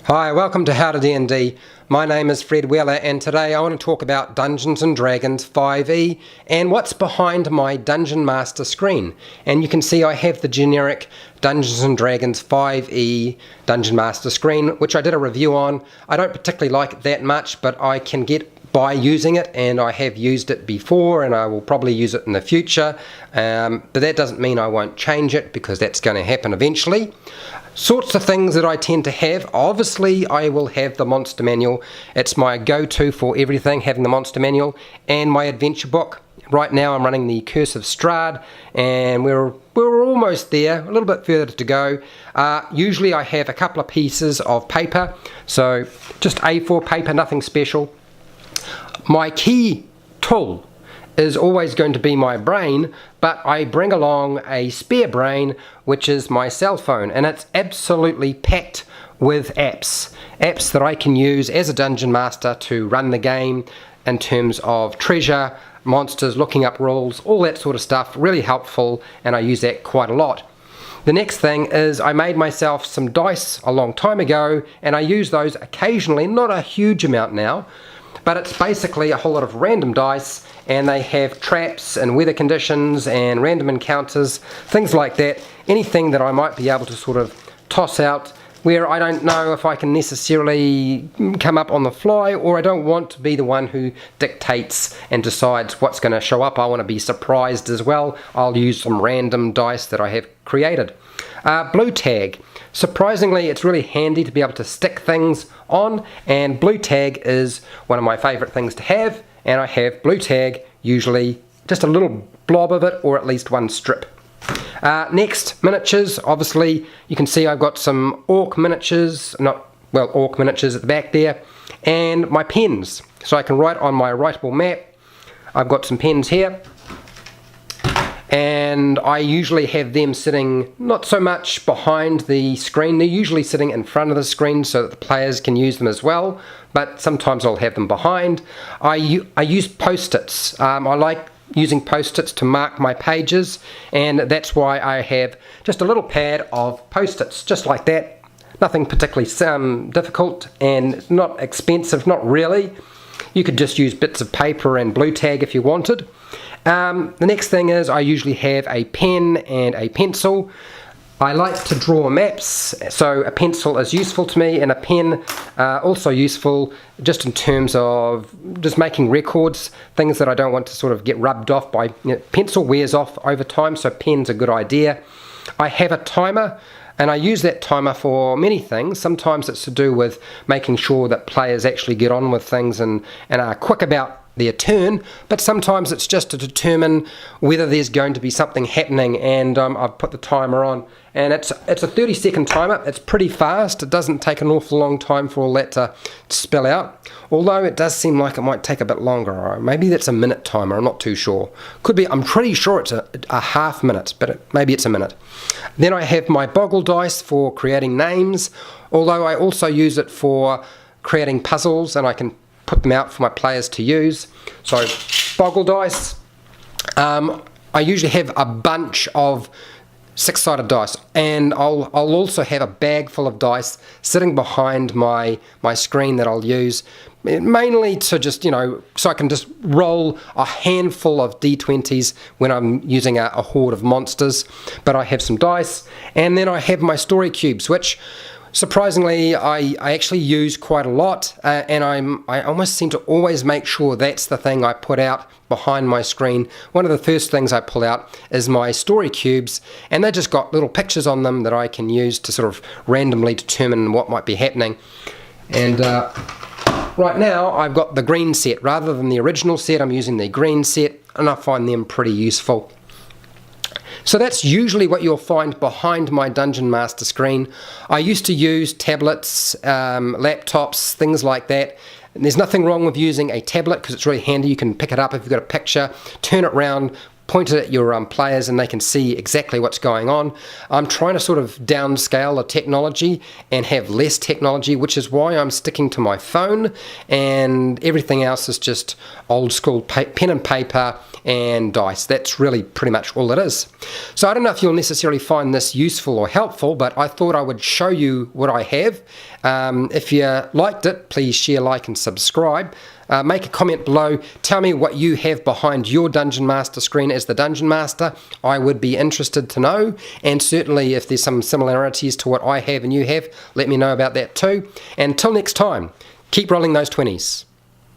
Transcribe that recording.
Hi, welcome to HowtoDandD. My name is Fred Weller and today I want to talk about Dungeons & Dragons 5e and what's behind my Dungeon Master screen. And you can see I have the generic Dungeons & Dragons 5e Dungeon Master screen, which I did a review on. I don't particularly like it that much, but I can get by using it, and I have used it before and I will probably use it in the future, but that doesn't mean I won't change it, because that's going to happen eventually. Sorts of things that I tend to have: obviously I will have the monster manual. It's my go-to for everything, having the monster manual, and my adventure book. Right now I'm running the Curse of Strahd, and we're almost there, a little bit further to go. Usually I have a couple of pieces of paper, so just A4 paper, nothing special. My key tool is always going to be my brain, but I bring along a spare brain, which is my cell phone, and it's absolutely packed with apps that I can use as a dungeon master to run the game in terms of treasure, monsters, looking up rules, all that sort of stuff. Really helpful, and I use that quite a lot. The next thing is I made myself some dice a long time ago, and I use those occasionally, not a huge amount now, but it's basically a whole lot of random dice, and they have traps and weather conditions and random encounters, things like that. Anything that I might be able to sort of toss out where I don't know if I can necessarily come up on the fly, or I don't want to be the one who dictates and decides what's going to show up. I want to be surprised as well. I'll use some random dice that I have created. Blue tag. Surprisingly, it's really handy to be able to stick things on, and blue tag is one of my favorite things to have, and I have blue tag, usually just a little blob of it, or at least one strip. Next, miniatures. Obviously you can see I've got some orc miniatures, orc miniatures at the back there, and my pens, so I can write on my writable map. I've got some pens here, and I usually have them sitting not so much behind the screen. They're usually sitting in front of the screen so that the players can use them as well, but sometimes I'll have them behind. I use post-its. I like using post-its to mark my pages, and that's why I have just a little pad of post-its, just like that. Nothing particularly difficult and not expensive, not really. You could just use bits of paper and blue tag if you wanted. The next thing is I usually have a pen and a pencil. I like to draw maps, so a pencil is useful to me, and a pen also useful just in terms of just making records, things that I don't want to sort of get rubbed off by. Pencil wears off over time, so pen's a good idea. I have a timer, and I use that timer for many things. Sometimes it's to do with making sure that players actually get on with things and are quick about their turn, but sometimes it's just to determine whether there's going to be something happening, and I've put the timer on, and it's a 30-second timer. It's pretty fast. It doesn't take an awful long time for all that to spell out, although it does seem like it might take a bit longer. Or maybe that's a minute timer, I'm not too sure. Could be, I'm pretty sure it's a half minute, but maybe it's a minute. Then I have my Boggle Dice for creating names, although I also use it for creating puzzles, and I can put them out for my players to use. So Boggle Dice. I usually have a bunch of 6-sided dice, and I'll also have a bag full of dice sitting behind my screen that I'll use, mainly to just, so I can just roll a handful of d20s when I'm using a horde of monsters. But I have some dice, and then I have my story cubes, which surprisingly, I actually use quite a lot, and I almost seem to always make sure that's the thing I put out behind my screen. One of the first things I pull out is my story cubes, and they just got little pictures on them that I can use to sort of randomly determine what might be happening. And right now I've got the green set. Rather than the original set, I'm using the green set, and I find them pretty useful. So that's usually what you'll find behind my Dungeon Master screen. I used to use tablets, laptops, things like that. And there's nothing wrong with using a tablet because it's really handy. You can pick it up if you've got a picture, turn it around, point it at your players, and they can see exactly what's going on. I'm trying to sort of downscale the technology and have less technology, which is why I'm sticking to my phone, and everything else is just old school pen and paper and dice. That's really pretty much all it is. So I don't know if you'll necessarily find this useful or helpful, but I thought I would show you what I have. If you liked it, please share, like and subscribe. Make a comment below. Tell me what you have behind your Dungeon Master screen as the Dungeon Master. I would be interested to know, and certainly if there's some similarities to what I have and you have, let me know about that too. And until next time, keep rolling those 20s.